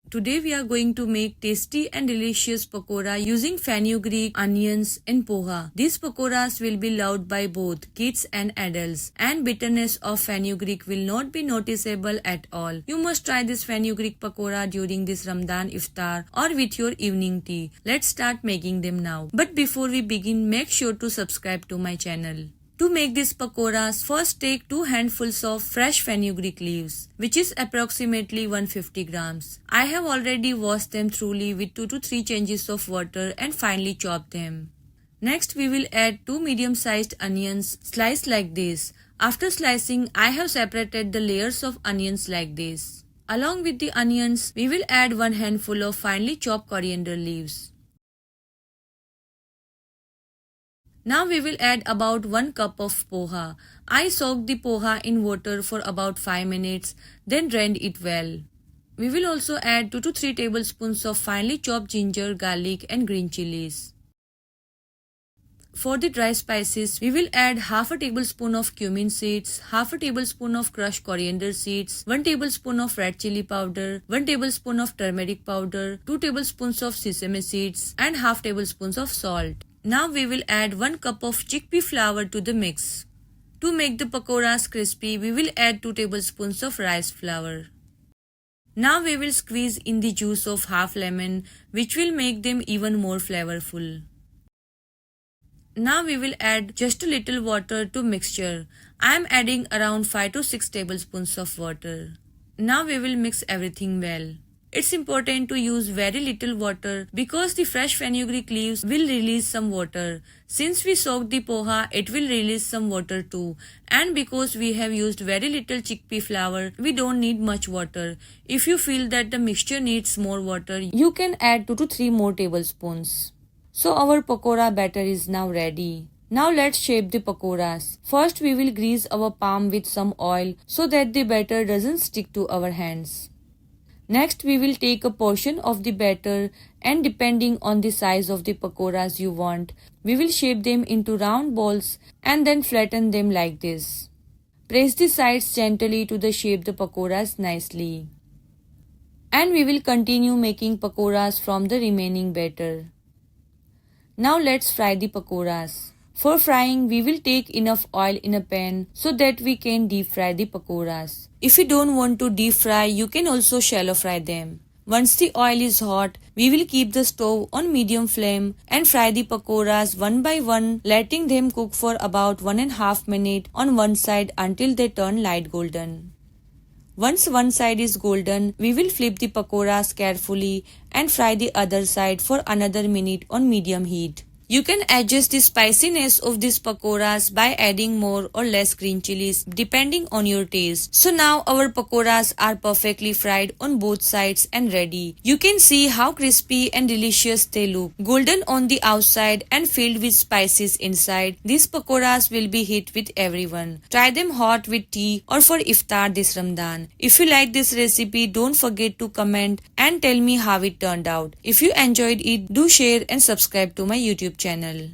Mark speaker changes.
Speaker 1: Today we are going to make tasty and delicious pakora using fenugreek, onions and poha. These pakoras will be loved by both kids and adults, and bitterness of fenugreek will not be noticeable at all. You must try this fenugreek pakora during this Ramadan iftar or with your evening tea. Let's start making them now. But before we begin, make sure to subscribe to my channel. To make these pakoras, first take 2 handfuls of fresh fenugreek leaves, which is approximately 150 grams. I have already washed them thoroughly with 2 to 3 changes of water and finely chopped them. Next, we will add 2 medium-sized onions sliced like this. After slicing, I have separated the layers of onions like this. Along with the onions, we will add 1 handful of finely chopped coriander leaves. Now we will add about 1 cup of poha. I soaked the poha in water for about 5 minutes, then drained it well. We will also add 2 to 3 tablespoons of finely chopped ginger, garlic and green chilies. For the dry spices, we will add half a tablespoon of cumin seeds, half a tablespoon of crushed coriander seeds, 1 tablespoon of red chili powder, 1 tablespoon of turmeric powder, 2 tablespoons of sesame seeds and half tablespoons of salt. Now we will add 1 cup of chickpea flour to the mix. To make the pakoras crispy, we will add 2 tablespoons of rice flour. Now we will squeeze in the juice of half lemon, which will make them even more flavorful. Now we will add just a little water to mixture. I am adding around 5 to 6 tablespoons of water. Now we will mix everything well. It's important to use very little water because the fresh fenugreek leaves will release some water. Since we soaked the poha, it will release some water too. And because we have used very little chickpea flour, we don't need much water. If you feel that the mixture needs more water, you can add 2 to 3 more tablespoons. So our pakora batter is now ready. Now let's shape the pakoras. First we will grease our palm with some oil so that the batter doesn't stick to our hands. Next, we will take a portion of the batter and depending on the size of the pakoras you want, we will shape them into round balls and then flatten them like this. Press the sides gently to shape the pakoras nicely. And we will continue making pakoras from the remaining batter. Now let's fry the pakoras. For frying, we will take enough oil in a pan so that we can deep fry the pakoras. If you don't want to deep fry, you can also shallow fry them. Once the oil is hot, we will keep the stove on medium flame and fry the pakoras one by one, letting them cook for about 1.5 minutes on one side until they turn light golden. Once one side is golden, we will flip the pakoras carefully and fry the other side for another minute on medium heat. You can adjust the spiciness of these pakoras by adding more or less green chilies depending on your taste. So now our pakoras are perfectly fried on both sides and ready. You can see how crispy and delicious they look. Golden on the outside and filled with spices inside. These pakoras will be hit with everyone. Try them hot with tea or for iftar this Ramadan. If you like this recipe, don't forget to comment and tell me how it turned out. If you enjoyed it, do share and subscribe to my YouTube channel.